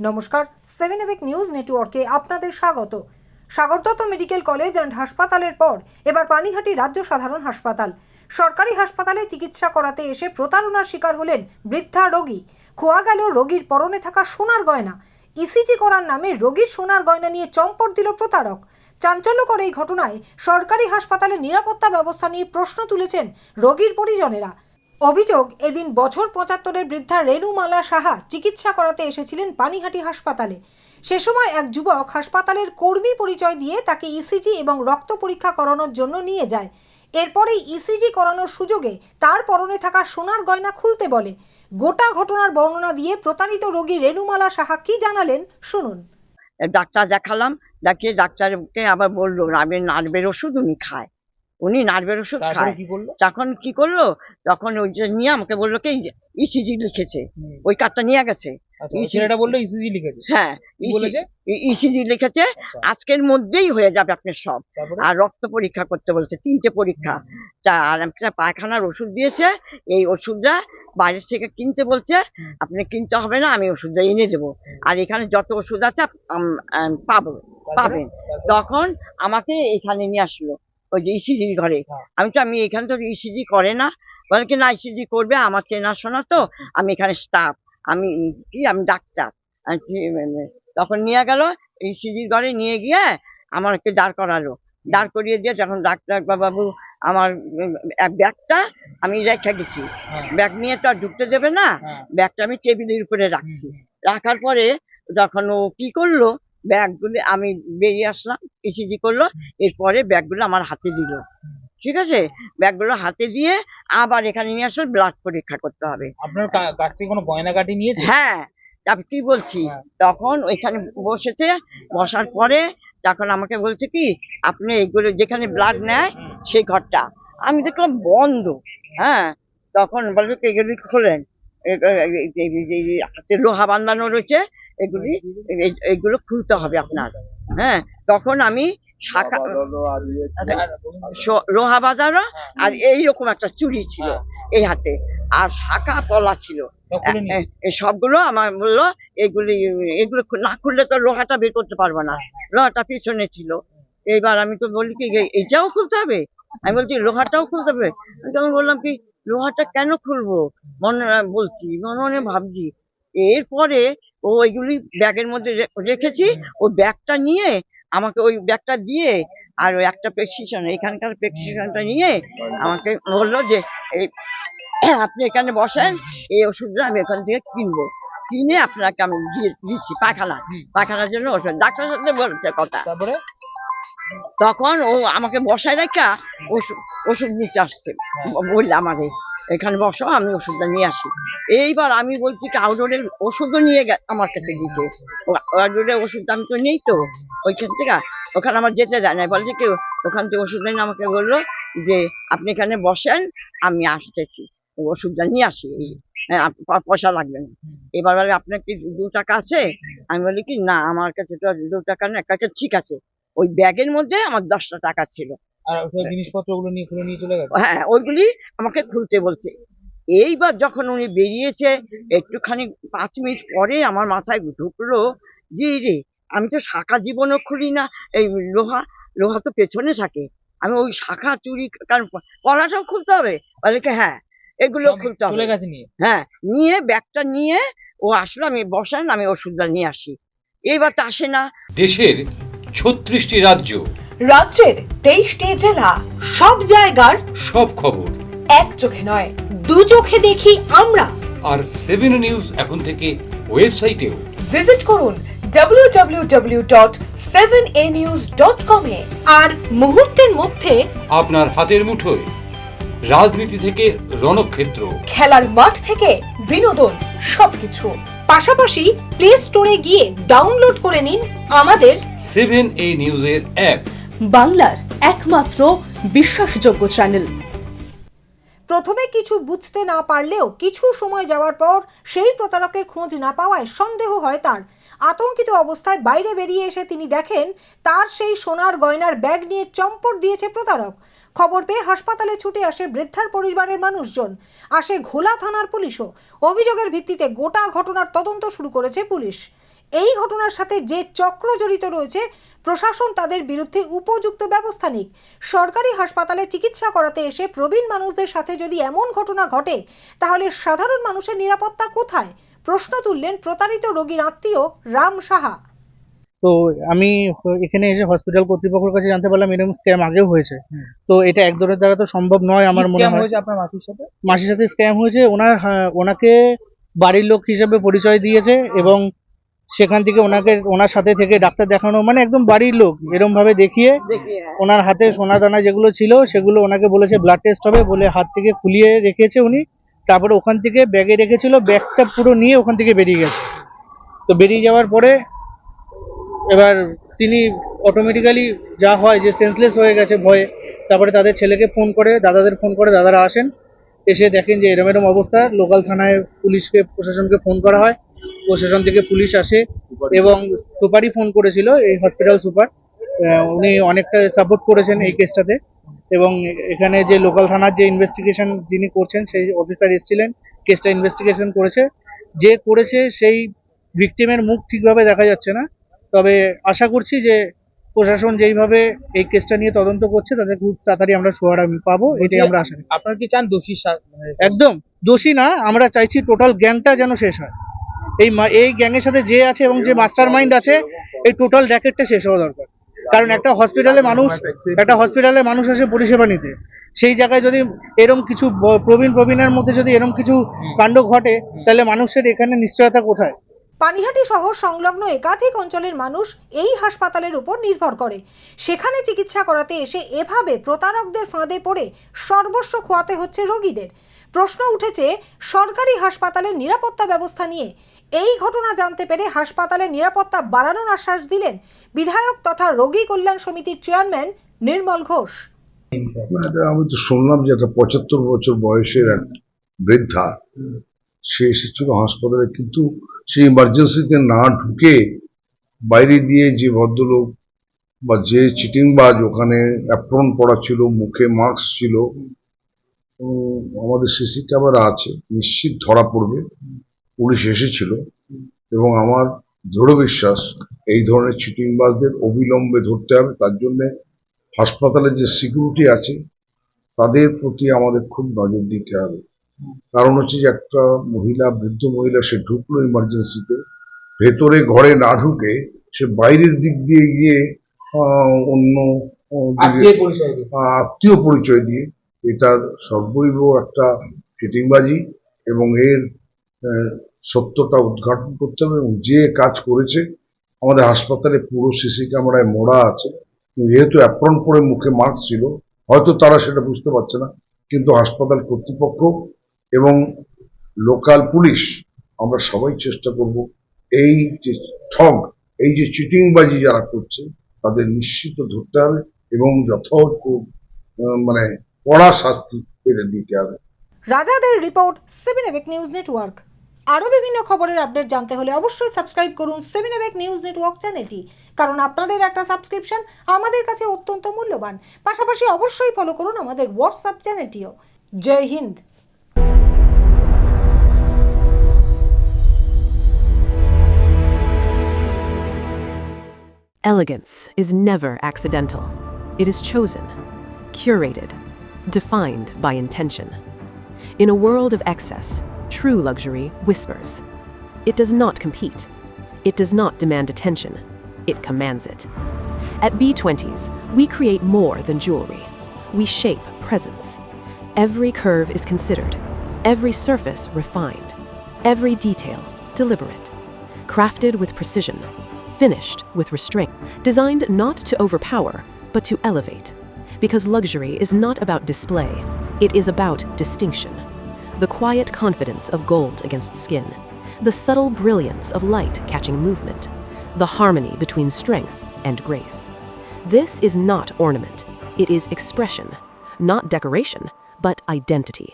নমস্কার, 7 এবেক নিউজ নেটওয়ার্কে আপনাদের স্বাগত। Sagar Dutta medical college and হাসপাতালের পর এবার পানিহাটি রাজ্য সাধারণ হাসপাতাল। সরকারি হাসপাতালে চিকিৎসা করাতে এসে প্রতারণার শিকার হলেন বৃদ্ধা রোগী। খোয়া গেল রোগীর পরনে থাকা সোনার গয়না। ইসিজি করার নামে রোগীর সোনার গয়না নিয়ে চম্পট দিল প্রতারক। চাঞ্চল্যকর এই ঘটনায় সরকারি হাসপাতালের নিরাপত্তা ব্যবস্থা নিয়ে প্রশ্ন তুলেছেন রোগীর পরিজনেরা। অভিযোগ, এদিন বছর 75-এর বৃদ্ধা রেণুমালা সাহা চিকিৎসা করাতে এসেছিলেন পানিহাটি হাসপাতালে। সে সময় এক যুবক হাসপাতালের কর্মী পরিচয় দিয়ে তাকে ইসিজি এবং রক্ত পরীক্ষা করানোর জন্য নিয়ে যায়। এরপরেই ইসিজি করানোর সুযোগে তার পরনে থাকা সোনার গয়না খুলতে বলে। গোটা ঘটনার বর্ণনা দিয়ে প্রতারিত রোগী রেণুমালা সাহা কি জানালেন শুনুন। ডাক্তার দেখালাম, দেখিয়ে ডাক্তারকে আবার বললো নার্ভের ওষুধ উনি খায়। উনি নার্ভের ওষুধ খায়। তখন কি করলো, তখন ওই যে নিয়ে আমাকে বললো কি ইসিজি লিখেছে, ওই কার্ডটা নিয়ে গেছে। ছেলেটা বললো ইসিজি লিখেছে। হ্যাঁ, ইসিজি লিখেছে, আজকের মধ্যেই হয়ে যাবে আপনার সব। আর রক্ত পরীক্ষা করতে বলছে, 3টে পরীক্ষা। আর একটা পায়খানার ওষুধ দিয়েছে, এই ওষুধটা বাইরের থেকে কিনতে বলছে। আপনি কিনতে হবে না, আমি ওষুধটা এনে দেবো। আর এখানে যত ওষুধ আছে পাবেন। তখন আমাকে এখানে নিয়ে আসলো, ওই যে ইসিজির ঘরে। আমি এখানে তো ইসিজি করে না, বলে কি না ইসিজি করবে, আমার চেনাশোনা তো, আমি এখানে স্টাফ, আমি ডাক্তার। তখন নিয়ে গেল ইসিজির ঘরে, নিয়ে গিয়ে আমাকে দাঁড় করিয়ে দিয়ে যখন ডাক্তার বাবু আমার ব্যাগটা আমি রেখে গেছি, ব্যাগ নিয়ে তো আর ঢুকতে দেবে না, ব্যাগটা আমি টেবিলের উপরে রাখছি। রাখার পরে যখন ও কি করলো, ব্যাগগুলো আমি বেরিয়ে আসলাম, ইসিজি করলো, এরপরে ব্যাগগুলো আমার হাতে দিল। ঠিক আছে, ব্যাগগুলো হাতে দিয়ে আবার এখানে নিয়ে আসলে ব্লাড পরীক্ষা করতে হবে। আপনার কাছ থেকে কোনো গয়নাগাটি নিয়েছে? হ্যাঁ, আমি কি বলছি, তখন ওইখানে বসেছে, বসার পরে তখন আমাকে বলছে কি আপনি এইগুলো যেখানে ব্লাড নেয় সেই ঘরটা, আমি দেখলাম বন্ধ। হ্যাঁ, তখন বলছে কি এগুলি খোলেন, হাতে লোহা বাঁধানো রয়েছে, এগুলো খুলতে হবে আপনার। হ্যাঁ, তখন আমি শাখা লোহা বাঁধানো আর এইরকম একটা চুড়ি ছিল এই হাতে, আর শাখা পলা ছিল, সবগুলো আমার বললো এগুলো না খুললে তো লোহাটা বের করতে পারবো না, লোহাটা পিছনে ছিল। এইবার আমি তো বলি কি এইটাও খুলতে হবে, আমি বলছি লোহাটাও খুলতে হবে। আমি তখন বললাম কি লোহাটা কেন খুলবো, মনে ভাবছি। এরপরে ও ওইগুলি ব্যাগের মধ্যে রেখেছি, ওই ব্যাগটা নিয়ে আমাকে ওই ব্যাগটা দিয়ে আর ওই একটা প্রেসক্রিপশন, এখানকার প্রেসক্রিপশনটা নিয়ে আমাকে বললো যে এই আপনি এখানে বসেন, এই ওষুধটা আমি এখান থেকে কিনে আপনাকে আমি দিচ্ছি পায়খানার জন্য ওষুধ। ডাক্তারের সাথে বলছে কথা। তারপরে তখন ও আমাকে বসায় রেখা ওষুধ নিতে আসছে, বললে আমাকে এখানে বসো, আমি ওষুধটা নিয়ে আসি। এইবার আমি বলছি কি আউটডোরের ওষুধও নিয়ে আমার কাছে দিয়েছে। আউটডোরের ওষুধ আমি তো নেই তো ওইখান থেকে, ওখানে আমার যেতে দেয় না। বলছে কি ওখান থেকে ওষুধ নিয়ে আমাকে বললো যে আপনি এখানে বসেন, আমি আসতেছি, ওষুধটা নিয়ে আসি, পয়সা লাগবে না। এবার বলে আপনার কি 2 টাকা আছে? আমি বলি কি না, আমার কাছে তো 2 টাকা না। ঠিক আছে, ওই ব্যাগের মধ্যে আমার 10টা টাকা ছিল। আর জিনিসপত্রগুলো খুলে নিয়ে চলে গেছে। হ্যাঁ, ওইগুলি আমাকে খুলতে বলছে। এইবার যখন উনি বেরিয়েছে, একটুখানি 5 মিনিট পরে আমার মাথায় ঢুকলো যে রে, আমি তো শাখা জীবনও খুলি না, এই লোহা তো পেছনে থাকে, আমি ওই শাখা চুরি কারণ পলাটাও খুলতে হবে। বলে কি হ্যাঁ, এগুলো খুলতে হবে। হ্যাঁ, নিয়ে ব্যাগটা নিয়ে ও আসলো, আমি বসেন, আমি ওষুধটা নিয়ে আসি। এইবার তো আসে না। দেশের 36টি রাজ্যের 23টি জেলা, সব জায়গার সব খবর এক চোখে নয়, 2 চোখে দেখি আমরা। আর 7 নিউজ এখন থেকে ওয়েবসাইটেও ভিজিট করুন www.7anews.com এ। আর মুহূর্তের মধ্যে আপনার হাতের মুঠোয়, রাজনীতি থেকে রণক্ষেত্র, খেলার মাঠ থেকে বিনোদন, সবকিছু। পাশাপাশি প্লে স্টোরে গিয়ে ডাউনলোড করে নিন আমাদের 7A নিউজের অ্যাপ, বাংলার একমাত্র বিশ্বাসযোগ্য চ্যানেল। প্রথমে কিছু বুঝতে না পারলেও কিছু সময় যাওয়ার পর সেই প্রতারকের খোঁজ না পাওয়ায় সন্দেহ হয় তার। আতঙ্কিত অবস্থায় বাইরে বেরিয়ে এসে তিনি দেখেন তার সেই সোনার গয়নার ব্যাগ নিয়ে চম্পট দিয়েছে প্রতারক। খবর পেয়ে হাসপাতালে ছুটে আসে বৃদ্ধার পরিবারের মানুষজন, আসে ঘোলা থানার পুলিশও। অভিযোগের ভিত্তিতে গোটা ঘটনার তদন্ত শুরু করেছে পুলিশ। এই ঘটনার সাথে যে চক্র জড়িত রয়েছে প্রশাসন তাদের বিরুদ্ধে উপযুক্ত ব্যবস্থা নিক। সরকারি হাসপাতালে চিকিৎসা করাতে এসে প্রবীণ মানুষদের সাথে যদি এমন ঘটনা ঘটে তাহলে সাধারণ মানুষের নিরাপত্তা কোথায়? প্রশ্ন তুললেন প্রতারিত রোগীর আত্মীয় রাম সাহা। তো আমি এখানে এসে হসপিটাল কর্তৃপক্ষের কাছে জানতে পারলাম এরকম স্ক্যাম আগেও হয়েছে। তো এটা একজনের দ্বারা তো সম্ভব নয় আমার মনে স্ক্যাম হয়। হয়েছে আপনার মাসির সাথে? মাসির সাথে স্ক্যাম হয়েছে, ওনাকে বাড়ির লোক হিসেবে পরিচয় দিয়েছে এবং সেখান থেকে ওনার সাথে থেকে ডাক্তার দেখানো, মানে একদম বাড়ির লোক এরকম ভাবে দেখিয়ে ওনার হাতে সোনা দানা যেগুলো ছিল সেগুলো ওনাকে বলেছে ব্লাড টেস্ট হবে বলে হাত থেকে খুলিয়ে রেখেছে উনি। তারপরে ওখান থেকে ব্যাগে রেখেছিল, ব্যাগটা পুরো নিয়ে ওখান থেকে বেরিয়ে গেছে। তো বেরিয়ে যাওয়ার পরে এবার তিনি অটোমেটিক্যালি যা হয় যে সেন্সলেস হয়ে গেছে ভয়ে। তারপরে তাদের ছেলেকে ফোন করে, দাদাদের ফোন করে, দাদারা আসেন, এসে দেখেন যে এরম এরম অবস্থা। লোকাল থানায় পুলিশকে, প্রশাসনকে ফোন করা হয়, প্রশাসন থেকে পুলিশ আসে এবং সুপারই ফোন করেছিল, এই হসপিটাল সুপার। উনি অনেকটা সাপোর্ট করেছেন এই কেসটাতে এবং এখানে যে লোকাল থানার যে ইনভেস্টিগেশন যিনি করছেন সেই অফিসার এসেছিলেন, কেসটা ইনভেস্টিগেশন করেছে। যে করেছে সেই ভিকটিমের মুখ ঠিকভাবে দেখা যাচ্ছে না, তবে আশা করছি যে প্রশাসন যেইভাবে এই কেসটা নিয়ে তদন্ত করছে তাতে খুব তাড়াতাড়ি আমরা সুরাহা পাবো, এটাই আমরা আশা করি। আপনারা কি চান দোষী একদম দোষী না, আমরা চাইছি টোটাল গ্যাংটা যেন শেষ হয়। এই গ্যাংয়ের সাথে যে আছে এবং যে মাস্টার মাইন্ড আছে, এই টোটাল র্যাকেটটা শেষ হওয়া দরকার। কারণ একটা হসপিটালে মানুষ আসে পরিষেবা নিতে, সেই জায়গায় যদি এরম কিছু প্রবীণের মধ্যে যদি এরম কিছু কাণ্ড ঘটে তাহলে মানুষের এখানে নিশ্চয়তা কোথায়? পানিহাটি শহর সংলগ্ন একাধিক অঞ্চলের মানুষ এই হাসপাতালের উপর নির্ভর করে। সেখানে চিকিৎসা করাতে এসে এভাবে প্রতারকদের ফাঁদে পড়ে সর্বস্ব খোয়াতে হচ্ছে রোগীদের। প্রশ্ন উঠেছে সরকারি হাসপাতালের নিরাপত্তা ব্যবস্থা নিয়ে। এই ঘটনা জানতে পেরে হাসপাতালের নিরাপত্তা বাড়ানোর আশ্বাস দিলেন বিধায়ক তথা রোগী কল্যাণ সমিতির চেয়ারম্যান নির্মল ঘোষ। আমি তো শুনলাম যে একটা 75 বছর বয়সের এক বৃদ্ধা, সে এসেছিল হাসপাতালে, কিন্তু সে ইমার্জেন্সিতে না ঢুকে বাইরে দিয়ে যে ভদ্রলোক বা যে চিটিংবাজ, ওখানে অ্যাপ্রন পরা ছিল, মুখে মাস্ক ছিল, আমাদের সিসি ক্যামেরা আছে, নিশ্চিত ধরা পড়বে। পুলিশ এসেছিল এবং আমার দৃঢ় বিশ্বাস এই ধরনের চিটিংবাজদের অবিলম্বে ধরতে হবে। তার জন্য হাসপাতালের যে সিকিউরিটি আছে তাদের প্রতি আমাদের খুব নজর দিতে হবে। কারণ হচ্ছে যে একটা বৃদ্ধ মহিলা, সে ঢুকলো ইমার্জেন্সিতে, ভেতরে ঘরে না ঢুকে সে বাইরের দিক দিয়ে গিয়ে অন্য আত্মীয় পরিচয় দিয়ে, এটা সর্বৈব একটা চিটিংবাজি এবং এর সত্যটা উদ্ঘাটন করতে হবে। এবং যে কাজ করেছে, আমাদের হাসপাতালে পুরো সিসি ক্যামেরায় মোড়া আছে, যেহেতু অ্যাপ্রন পরে মুখে মাস্ক ছিল, হয়তো তারা সেটা বুঝতে পারছে না, কিন্তু হাসপাতাল কর্তৃপক্ষ এবং লোকাল পুলিশ আমরা সবাই চেষ্টা করব এই যে ঠগ, এই যে চিটিংবাজি যারা করছে তাদের নিশ্চিত ধরতে হবে এবং যথাযথ মানে কড়া শাস্তি এদের দিতে হবে। রাজাদের রিপোর্ট, 7 এবেক নিউজ নেটওয়ার্ক। আরও বিভিন্ন খবরের আপডেট জানতে হলে অবশ্যই সাবস্ক্রাইব করুন 7 এবেক নিউজ নেটওয়ার্ক চ্যানেলটি, কারণ আপনাদের একটা সাবস্ক্রিপশন আমাদের কাছে অত্যন্ত মূল্যবান। পাশাপাশি অবশ্যই ফলো করুন আমাদের হোয়াটসঅ্যাপ চ্যানেলটিও। Jai Hind. Elegance is never accidental. It is chosen, curated, defined by intention. In a world of excess, true luxury whispers. It does not compete. It does not demand attention. It commands it. At B20s, we create more than jewelry. We shape presence. Every curve is considered, every surface refined, every detail deliberate, crafted with precision, finished with restraint, designed not to overpower, but to elevate. Because luxury is not about display, it is about distinction. The quiet confidence of gold against skin, the subtle brilliance of light catching movement, the harmony between strength and grace. This is not ornament, it is expression, not decoration, but identity,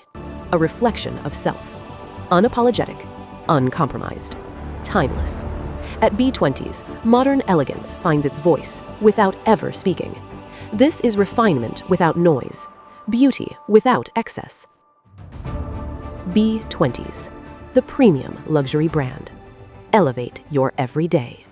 a reflection of self, unapologetic, uncompromised, timeless. At B20s, modern elegance finds its voice without ever speaking. This is refinement without noise, beauty without excess. B20s, the premium luxury brand. Elevate your everyday.